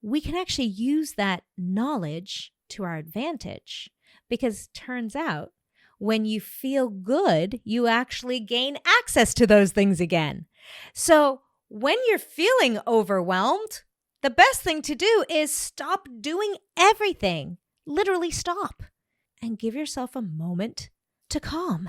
we can actually use that knowledge to our advantage, because turns out when you feel good, you actually gain access to those things again. So when you're feeling overwhelmed, the best thing to do is stop doing everything. Literally stop and give yourself a moment to calm.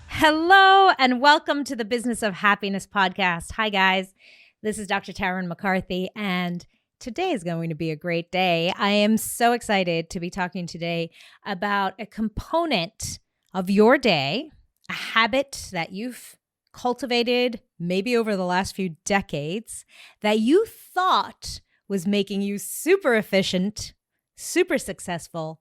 Hello and welcome to the Business of Happiness podcast. Hi guys, this is Dr. Tarryn MacCarthy, and today is going to be a great day. I am so excited to be talking today about a component of your day, a habit that you've cultivated maybe over the last few decades that you thought was making you super efficient, super successful,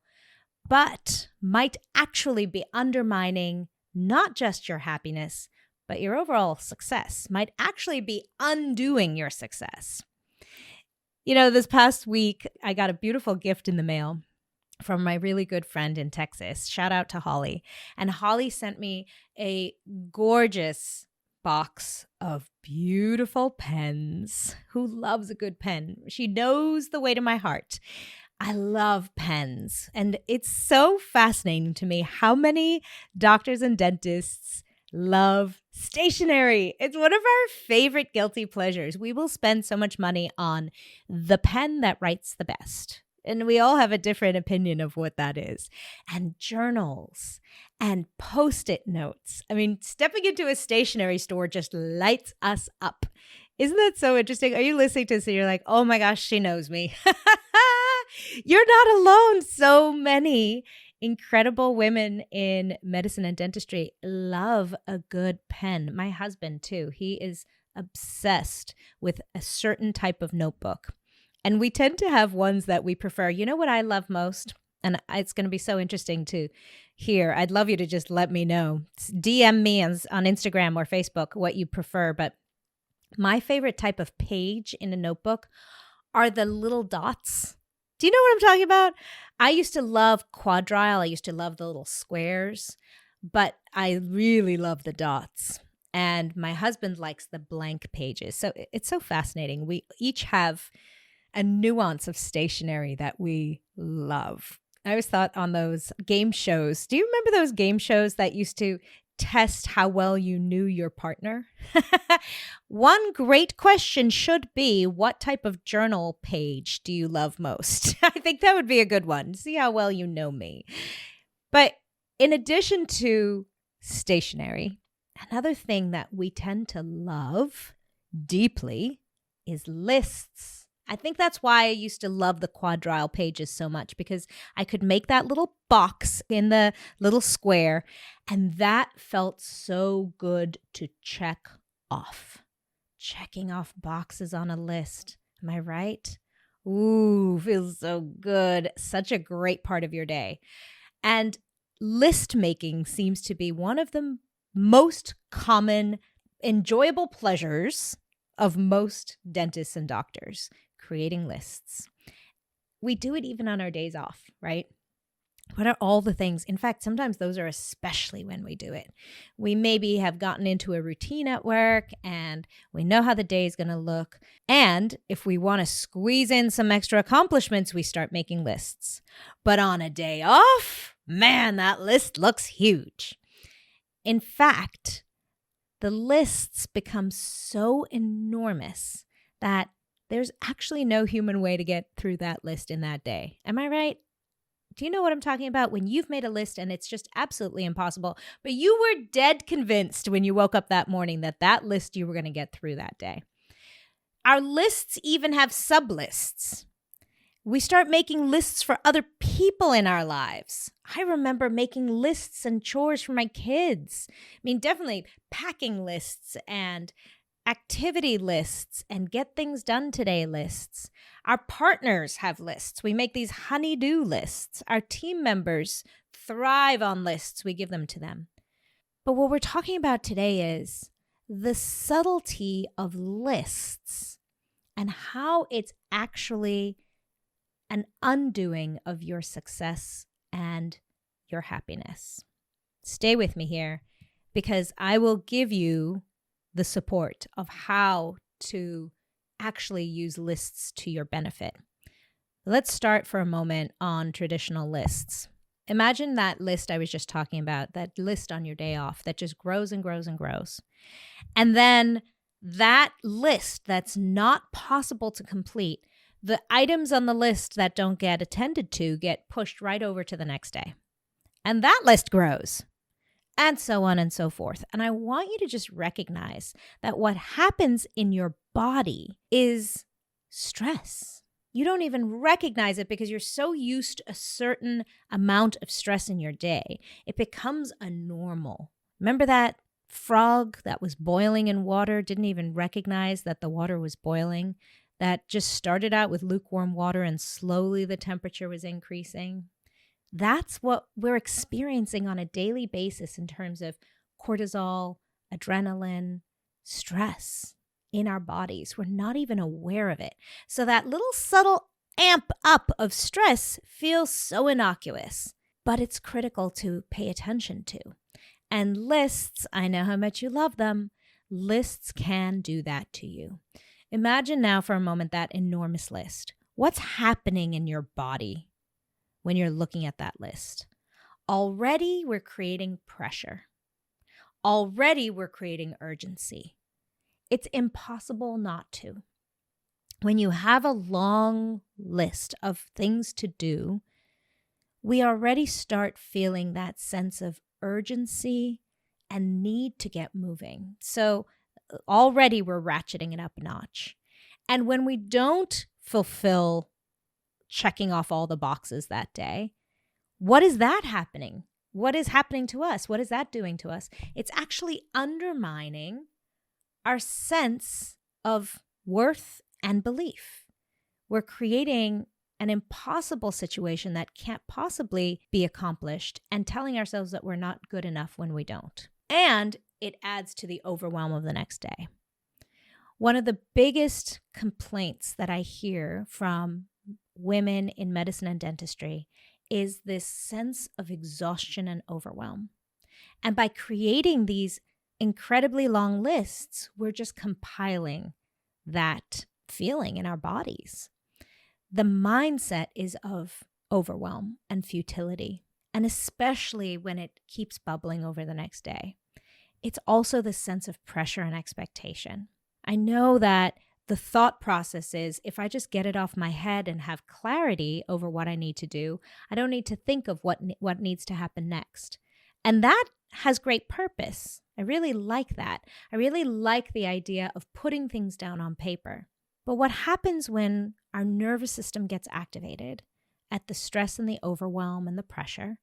but might actually be undermining not just your happiness, but your overall success, might actually be undoing your success. You know, this past week, I got a beautiful gift in the mail from my really good friend in Texas. Shout out to Holly. And Holly sent me a gorgeous box of beautiful pens. Who loves a good pen? She knows the way to my heart. I love pens. And it's so fascinating to me how many doctors and dentists love stationery. It's one of our favorite guilty pleasures. We will spend so much money on the pen that writes the best. And we all have a different opinion of what that is. And journals and Post-it notes. I mean, stepping into a stationery store just lights us up. Isn't that so interesting? Are you listening to this and you're like, oh my gosh, she knows me. You're not alone. So many incredible women in medicine and dentistry love a good pen. My husband too. He is obsessed with a certain type of notebook. And we tend to have ones that we prefer. You know what I love most? And it's going to be so interesting to hear. I'd love you to just let me know. DM me on Instagram or Facebook what you prefer. But my favorite type of page in a notebook are the little dots. Do you know what I'm talking about? I used to love quadrile. I used to love the little squares, but I really love the dots. And my husband likes the blank pages. So it's so fascinating. We each have a nuance of stationery that we love. I always thought on those game shows. Do you remember those game shows that used to test how well you knew your partner? One great question should be, what type of journal page do you love most? I think that would be a good one. See how well you know me. But in addition to stationery, another thing that we tend to love deeply is lists. I think that's why I used to love the quadrile pages so much, because I could make that little box in the little square, and that felt so good to check off. Checking off boxes on a list. Am I right? Ooh, feels so good. Such a great part of your day. And list making seems to be one of the most common, enjoyable pleasures of most dentists and doctors. Creating lists. We do it even on our days off, right? What are all the things? In fact, sometimes those are especially when we do it. We maybe have gotten into a routine at work and we know how the day is going to look. And if we want to squeeze in some extra accomplishments, we start making lists. But on a day off, man, that list looks huge. In fact, the lists become so enormous that there's actually no human way to get through that list in that day. Am I right? Do you know what I'm talking about? When you've made a list and it's just absolutely impossible, but you were dead convinced when you woke up that morning that that list you were going to get through that day. Our lists even have sub-lists. We start making lists for other people in our lives. I remember making lists and chores for my kids. I mean, definitely packing lists and activity lists and get things done today lists. Our partners have lists. We make these honey-do lists. Our team members thrive on lists. We give them to them. But what we're talking about today is the subtlety of lists and how it's actually an undoing of your success and your happiness. Stay with me here because I will give you the support of how to actually use lists to your benefit. Let's start for a moment on traditional lists. Imagine that list I was just talking about, that list on your day off that just grows and grows and grows. And then that list that's not possible to complete, the items on the list that don't get attended to get pushed right over to the next day. And that list grows, and so on and so forth. And I want you to just recognize that what happens in your body is stress. You don't even recognize it because you're so used to a certain amount of stress in your day. It becomes a normal. Remember that frog that was boiling in water, didn't even recognize that the water was boiling, that just started out with lukewarm water and slowly the temperature was increasing? That's what we're experiencing on a daily basis in terms of cortisol, adrenaline, stress in our bodies. We're not even aware of it. So that little subtle amp up of stress feels so innocuous, but it's critical to pay attention to. And lists, I know how much you love them. Lists can do that to you. Imagine now for a moment that enormous list. What's happening in your body when you're looking at that list? Already we're creating pressure. Already we're creating urgency. It's impossible not to. When you have a long list of things to do, we already start feeling that sense of urgency and need to get moving. So already we're ratcheting it up a notch. And when we don't fulfill checking off all the boxes that day, what is that happening? What is happening to us? What is that doing to us? It's actually undermining our sense of worth and belief. We're creating an impossible situation that can't possibly be accomplished and telling ourselves that we're not good enough when we don't. And it adds to the overwhelm of the next day. One of the biggest complaints that I hear from women in medicine and dentistry is this sense of exhaustion and overwhelm. And by creating these incredibly long lists, we're just compiling that feeling in our bodies. The mindset is of overwhelm and futility, and especially when it keeps bubbling over the next day. It's also the sense of pressure and expectation. I know that the thought process is, if I just get it off my head and have clarity over what I need to do, I don't need to think of what needs to happen next. And that has great purpose. I really like that. I really like the idea of putting things down on paper. But what happens when our nervous system gets activated at the stress and the overwhelm and the pressure?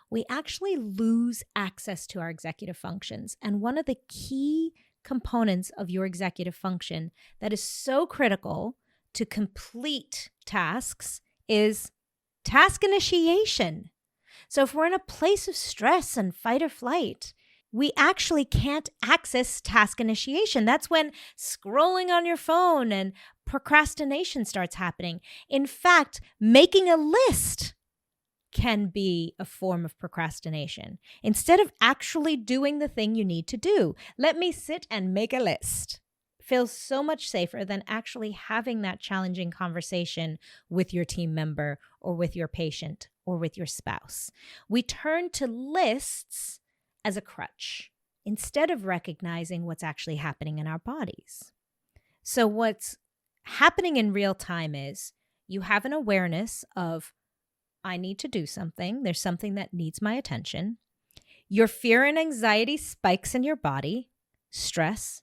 We actually lose access to our executive functions. And one of the key components of your executive function that is so critical to complete tasks is task initiation. So if we're in a place of stress and fight or flight, we actually can't access task initiation. That's when scrolling on your phone and procrastination starts happening. In fact, making a list can be a form of procrastination. Instead of actually doing the thing you need to do, let me sit and make a list. Feels so much safer than actually having that challenging conversation with your team member or with your patient or with your spouse. We turn to lists as a crutch instead of recognizing what's actually happening in our bodies. So what's happening in real time is you have an awareness of, I need to do something. There's something that needs my attention. Your fear and anxiety spikes in your body, stress.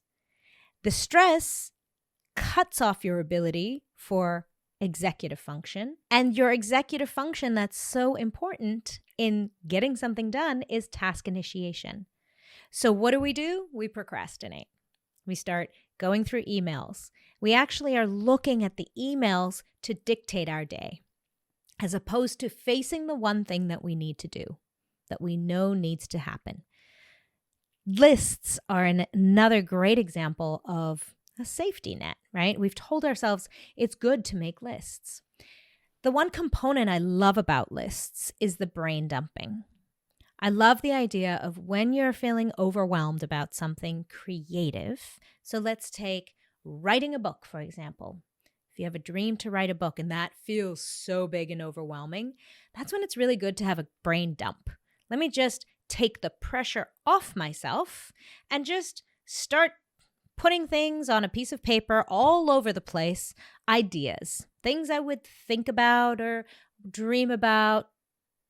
The stress cuts off your ability for executive function. And your executive function that's so important in getting something done is task initiation. So what do? We procrastinate. We start going through emails. We actually are looking at the emails to dictate our day, as opposed to facing the one thing that we need to do, that we know needs to happen. Lists are another great example of a safety net, right? We've told ourselves it's good to make lists. The one component I love about lists is the brain dumping. I love the idea of when you're feeling overwhelmed about something creative. So let's take writing a book, for example. If you have a dream to write a book and that feels so big and overwhelming, that's when it's really good to have a brain dump. Let me just take the pressure off myself and just start putting things on a piece of paper all over the place, ideas, things I would think about or dream about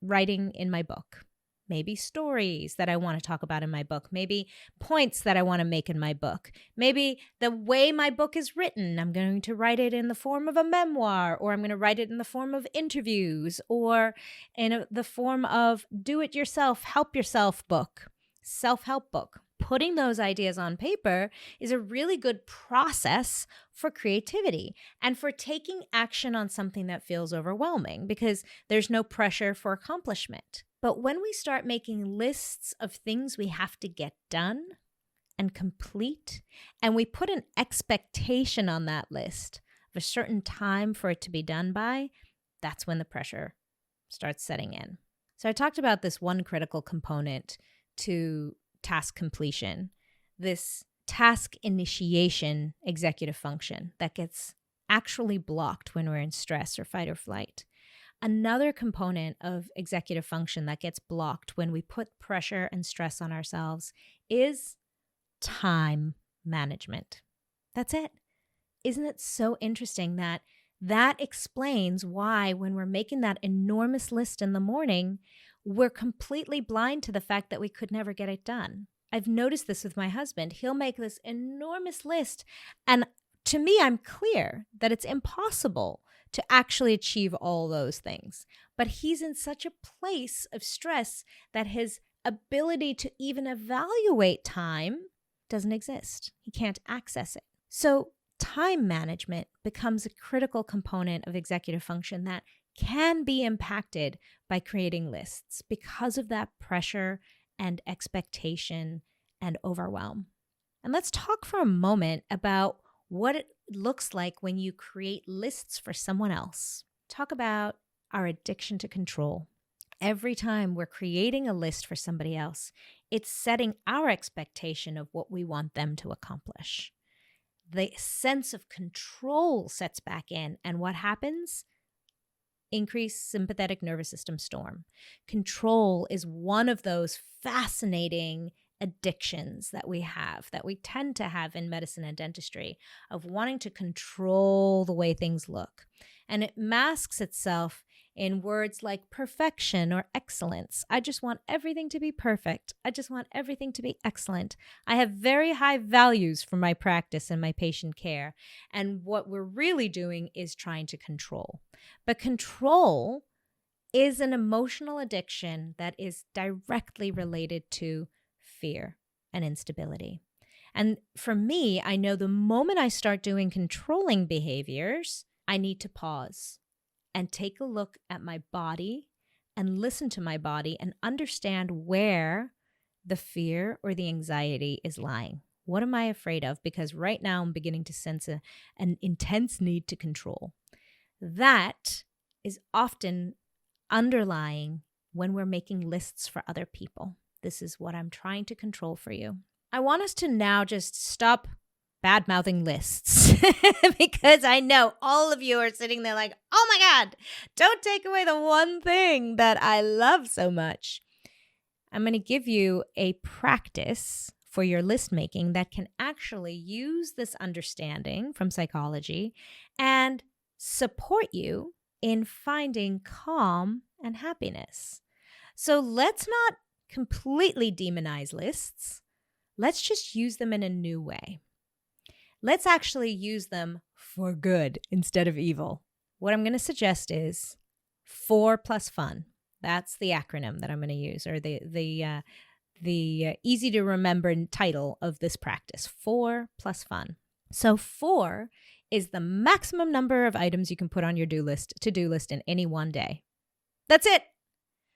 writing in my book. Maybe stories that I want to talk about in my book. Maybe points that I want to make in my book. Maybe the way my book is written, I'm going to write it in the form of a memoir, or I'm going to write it in the form of interviews, or in the form of do-it-yourself, help yourself book, self-help book. Putting those ideas on paper is a really good process for creativity and for taking action on something that feels overwhelming because there's no pressure for accomplishment. But when we start making lists of things we have to get done and complete, and we put an expectation on that list of a certain time for it to be done by, that's when the pressure starts setting in. So I talked about this one critical component to task completion, this task initiation executive function that gets actually blocked when we're in stress or fight or flight. Another component of executive function that gets blocked when we put pressure and stress on ourselves is time management. That's it. Isn't it so interesting that that explains why when we're making that enormous list in the morning, we're completely blind to the fact that we could never get it done. I've noticed this with my husband. He'll make this enormous list, and to me, I'm clear that it's impossible to actually achieve all those things. But he's in such a place of stress that his ability to even evaluate time doesn't exist. He can't access it. So time management becomes a critical component of executive function that can be impacted by creating lists because of that pressure and expectation and overwhelm. And let's talk for a moment about what it looks like when you create lists for someone else. Talk about our addiction to control. Every time we're creating a list for somebody else, it's setting our expectation of what we want them to accomplish. The sense of control sets back in, and what happens? Increased sympathetic nervous system storm. Control is one of those fascinating addictions that we have, that we tend to have in medicine and dentistry, of wanting to control the way things look. And it masks itself in words like perfection or excellence. I just want everything to be perfect. I just want everything to be excellent. I have very high values for my practice and my patient care. And what we're really doing is trying to control. But control is an emotional addiction that is directly related to fear and instability. And for me, I know the moment I start doing controlling behaviors, I need to pause and take a look at my body and listen to my body and understand where the fear or the anxiety is lying. What am I afraid of? Because right now I'm beginning to sense an intense need to control. That is often underlying when we're making lists for other people. This is what I'm trying to control for you. I want us to now just stop bad-mouthing lists because I know all of you are sitting there like, oh my God, don't take away the one thing that I love so much. I'm going to give you a practice for your list making that can actually use this understanding from psychology and support you in finding calm and happiness. So let's not completely demonize lists. Let's just use them in a new way. Let's actually use them for good instead of evil. What I'm going to suggest is 4 plus fun. That's the acronym that I'm going to use, or the easy to remember title of this practice, 4 plus fun. So 4 is the maximum number of items you can put on your to-do list in any one day. That's it.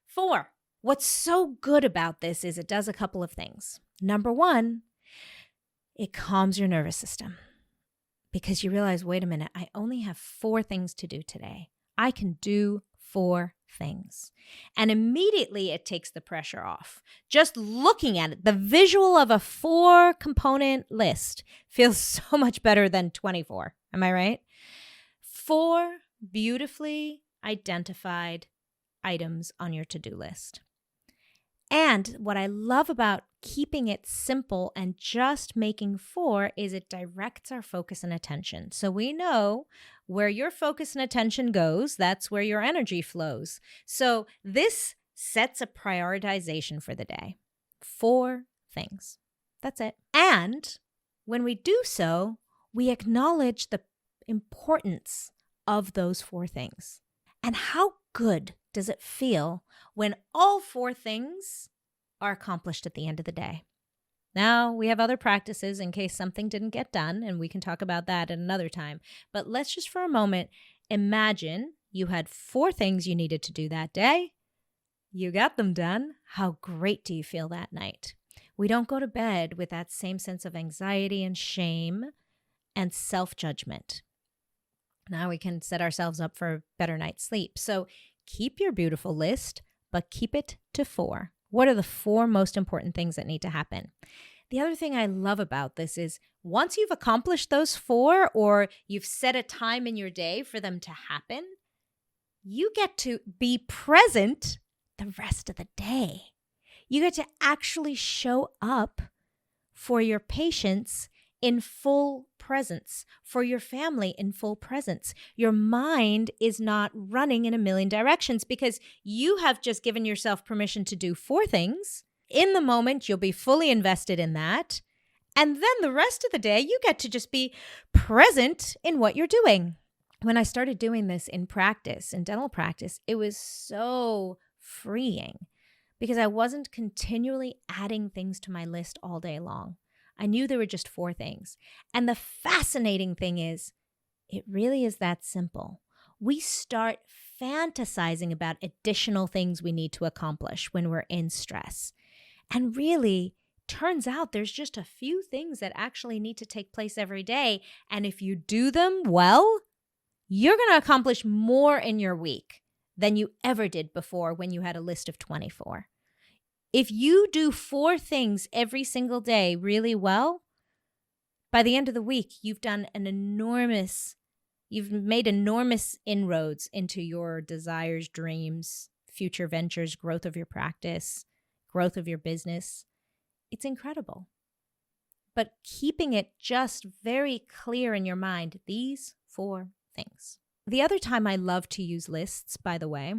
4. What's so good about this is it does a couple of things. Number 1, it calms your nervous system because you realize, wait a minute, I only have 4 things to do today. I can do 4 things. And immediately it takes the pressure off. Just looking at it, the visual of a 4-component list feels so much better than 24. Am I right? 4 beautifully identified items on your to-do list. And what I love about keeping it simple and just making 4 is it directs our focus and attention. So we know where your focus and attention goes, that's where your energy flows. So this sets a prioritization for the day. 4 things. That's it. And when we do so, we acknowledge the importance of those 4 things. And how good does it feel when all 4 things are accomplished at the end of the day? Now, we have other practices in case something didn't get done, and we can talk about that at another time. But let's just for a moment imagine you had 4 things you needed to do that day. You got them done. How great do you feel that night? We don't go to bed with that same sense of anxiety and shame and self-judgment. Now we can set ourselves up for a better night's sleep. So keep your beautiful list, but keep it to 4. What are the 4 most important things that need to happen? The other thing I love about this is once you've accomplished those 4 or you've set a time in your day for them to happen, you get to be present the rest of the day. You get to actually show up for your patients in full presence, for your family in full presence. Your mind is not running in a million directions because you have just given yourself permission to do 4 things. In the moment, you'll be fully invested in that. And then the rest of the day, you get to just be present in what you're doing. When I started doing this in practice, in dental practice, it was so freeing because I wasn't continually adding things to my list all day long. I knew there were just 4 things. And the fascinating thing is, it really is that simple. We start fantasizing about additional things we need to accomplish when we're in stress. And really, turns out there's just a few things that actually need to take place every day. And if you do them well, you're going to accomplish more in your week than you ever did before when you had a list of 24. If you do 4 things every single day really well, by the end of the week, you've made enormous inroads into your desires, dreams, future ventures, growth of your practice, growth of your business. It's incredible. But keeping it just very clear in your mind, these 4 things. The other time I love to use lists, by the way,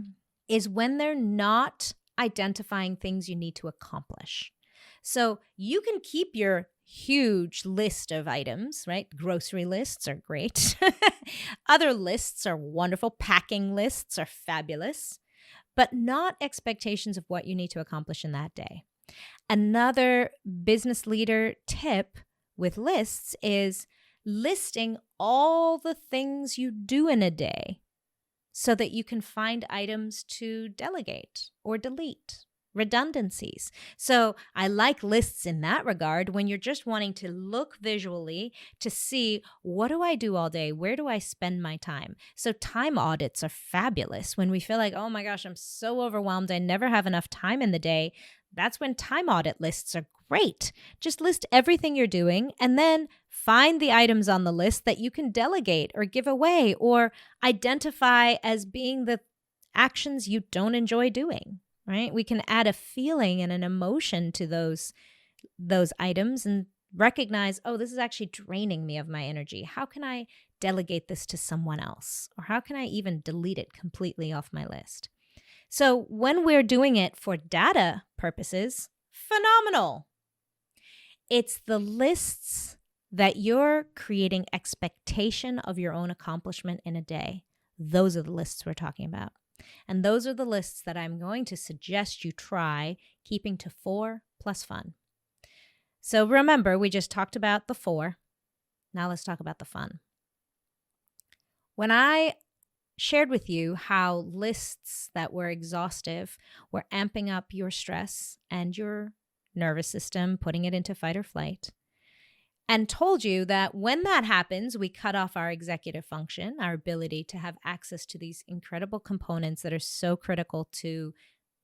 is when they're not identifying things you need to accomplish. So you can keep your huge list of items, right? Grocery lists are great. Other lists are wonderful. Packing lists are fabulous, but not expectations of what you need to accomplish in that day. Another business leader tip with lists is listing all the things you do in a day so that you can find items to delegate or delete, redundancies. So I like lists in that regard when you're just wanting to look visually to see, what do I do all day? Where do I spend my time? So time audits are fabulous when we feel like, oh my gosh, I'm so overwhelmed. I never have enough time in the day. That's when time audit lists are great. Just list everything you're doing and then find the items on the list that you can delegate or give away or identify as being the actions you don't enjoy doing, right? We can add a feeling and an emotion to those items and recognize, oh, this is actually draining me of my energy. How can I delegate this to someone else? Or how can I even delete it completely off my list? So when we're doing it for data purposes, phenomenal. It's the lists that you're creating expectation of your own accomplishment in a day. Those are the lists we're talking about. And those are the lists that I'm going to suggest you try keeping to 4 plus fun. So remember, we just talked about the 4. Now let's talk about the fun. When I shared with you how lists that were exhaustive were amping up your stress and your nervous system, putting it into fight or flight, and told you that when that happens, we cut off our executive function, our ability to have access to these incredible components that are so critical to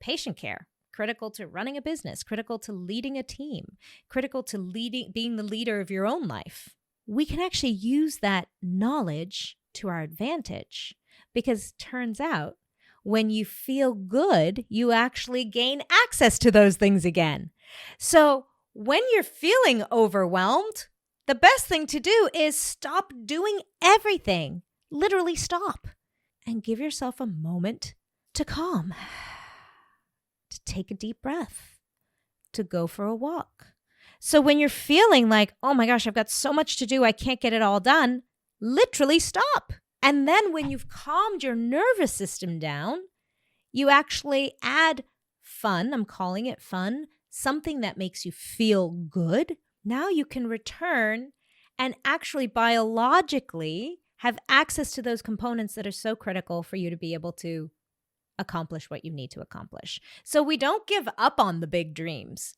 patient care, critical to running a business, critical to leading a team, critical to being the leader of your own life. We can actually use that knowledge to our advantage, because turns out when you feel good, you actually gain access to those things again. So when you're feeling overwhelmed, the best thing to do is stop doing everything. Literally stop and give yourself a moment to calm, to take a deep breath, to go for a walk. So when you're feeling like, oh my gosh, I've got so much to do, I can't get it all done, literally stop. And then when you've calmed your nervous system down, you actually add fun. I'm calling it fun, something that makes you feel good. Now you can return and actually biologically have access to those components that are so critical for you to be able to accomplish what you need to accomplish. So we don't give up on the big dreams.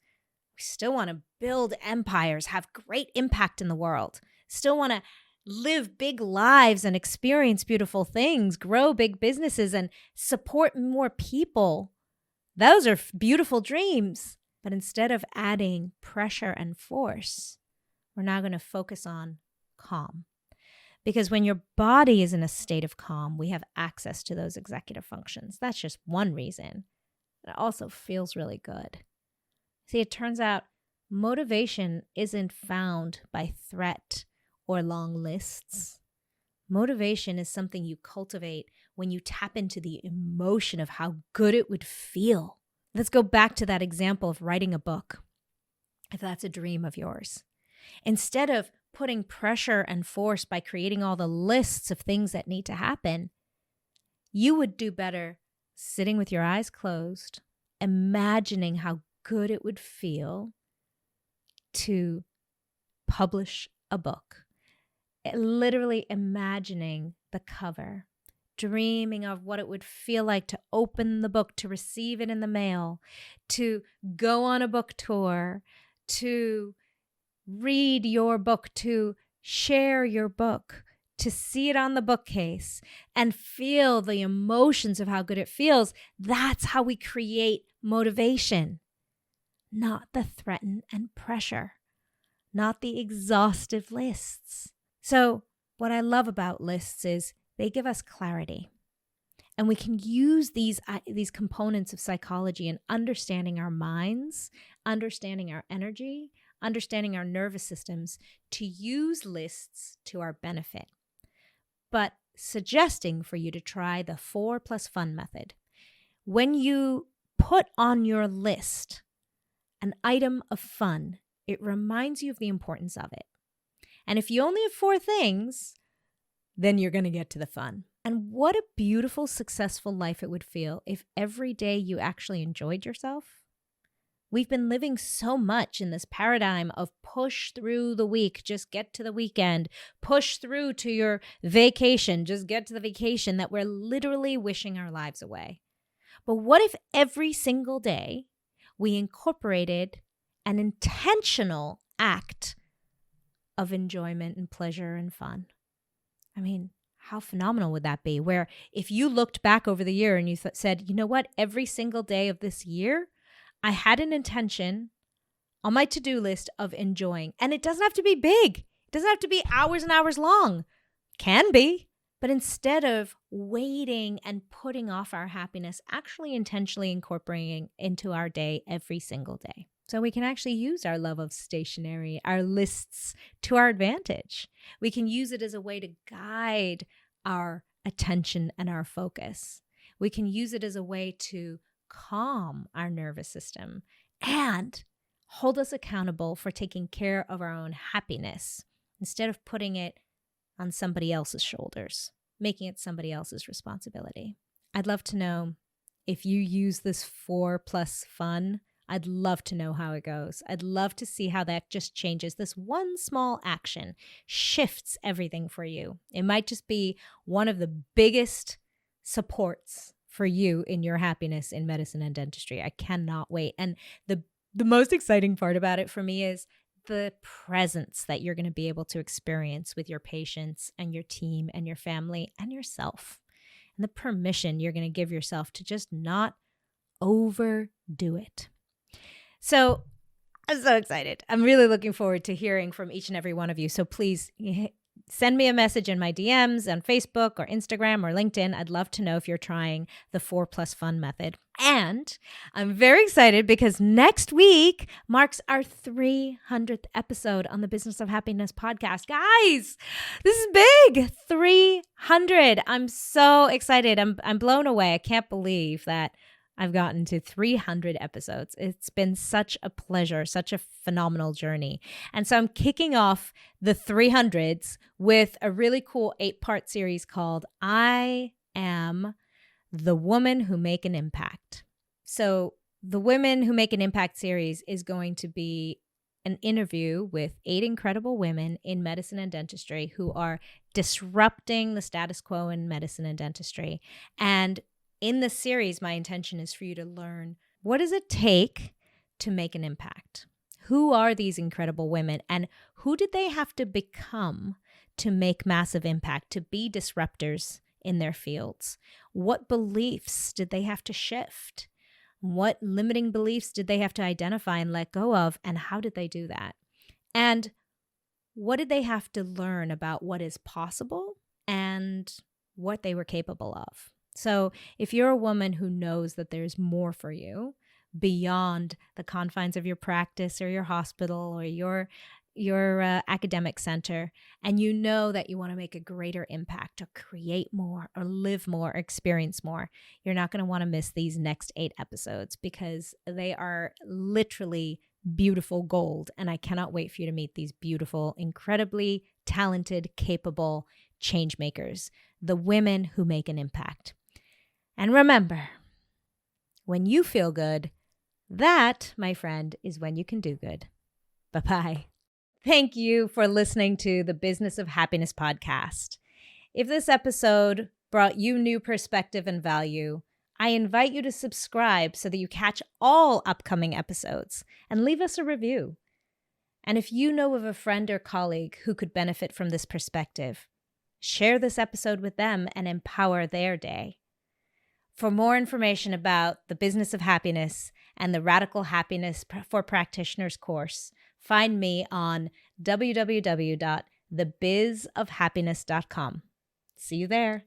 We still want to build empires, have great impact in the world, still want to live big lives and experience beautiful things, grow big businesses and support more people. Those are beautiful dreams. But instead of adding pressure and force, we're now going to focus on calm. Because when your body is in a state of calm, we have access to those executive functions. That's just one reason. It also feels really good. See, it turns out motivation isn't found by threat or long lists. Motivation is something you cultivate when you tap into the emotion of how good it would feel. Let's go back to that example of writing a book, if that's a dream of yours. Instead of putting pressure and force by creating all the lists of things that need to happen, you would do better sitting with your eyes closed, imagining how good it would feel to publish a book. Literally imagining the cover, dreaming of what it would feel like to open the book, to receive it in the mail, to go on a book tour, to read your book, to share your book, to see it on the bookcase and feel the emotions of how good it feels. That's how we create motivation, not the threaten and pressure, not the exhaustive lists. So what I love about lists is they give us clarity, and we can use these components of psychology and understanding our minds, understanding our energy, understanding our nervous systems to use lists to our benefit. But suggesting for you to try the 4+ fun method. When you put on your list an item of fun, it reminds you of the importance of it. And if you only have 4 things, then you're going to get to the fun. And what a beautiful, successful life it would feel if every day you actually enjoyed yourself. We've been living so much in this paradigm of push through the week, just get to the weekend, push through to your vacation, just get to the vacation, that we're literally wishing our lives away. But what if every single day we incorporated an intentional act of enjoyment and pleasure and fun? I mean, how phenomenal would that be? Where if you looked back over the year and you said, you know what, every single day of this year, I had an intention on my to-do list of enjoying. And it doesn't have to be big. It doesn't have to be hours and hours long. Can be. But instead of waiting and putting off our happiness, actually intentionally incorporating into our day every single day. So we can actually use our love of stationery, our lists, to our advantage. We can use it as a way to guide our attention and our focus. We can use it as a way to calm our nervous system and hold us accountable for taking care of our own happiness instead of putting it on somebody else's shoulders, making it somebody else's responsibility. I'd love to know if you use this 4+ fun. I'd love to know how it goes. I'd love to see how that just changes. This one small action shifts everything for you. It might just be one of the biggest supports for you in your happiness in medicine and dentistry. I cannot wait. And the most exciting part about it for me is the presence that you're going to be able to experience with your patients and your team and your family and yourself, and the permission you're going to give yourself to just not overdo it. So I'm so excited. I'm really looking forward to hearing from each and every one of you. So please send me a message in my DMs on Facebook or Instagram or LinkedIn. I'd love to know if you're trying the 4+ Fun method. And I'm very excited because next week marks our 300th episode on the Business of Happiness podcast. Guys, this is big. 300. I'm so excited. I'm blown away. I can't believe that I've gotten to 300 episodes. It's been such a pleasure, such a phenomenal journey. And so I'm kicking off the 300s with a really cool 8-part series called I Am the Woman Who Make an Impact. So the Women Who Make an Impact series is going to be an interview with 8 incredible women in medicine and dentistry who are disrupting the status quo in medicine and dentistry. And in this series, my intention is for you to learn, what does it take to make an impact? Who are these incredible women, and who did they have to become to make massive impact, to be disruptors in their fields? What beliefs did they have to shift? What limiting beliefs did they have to identify and let go of, and how did they do that? And what did they have to learn about what is possible and what they were capable of? So if you're a woman who knows that there's more for you beyond the confines of your practice or your hospital or your academic center, and you know that you want to make a greater impact or create more or live more, or experience more, you're not going to want to miss these next 8 episodes because they are literally beautiful gold. And I cannot wait for you to meet these beautiful, incredibly talented, capable change makers, the women who make an impact. And remember, when you feel good, that, my friend, is when you can do good. Bye-bye. Thank you for listening to the Business of Happiness podcast. If this episode brought you new perspective and value, I invite you to subscribe so that you catch all upcoming episodes and leave us a review. And if you know of a friend or colleague who could benefit from this perspective, share this episode with them and empower their day. For more information about the Business of Happiness and the Radical Happiness for Practitioners course, find me on www.thebizofhappiness.com. See you there.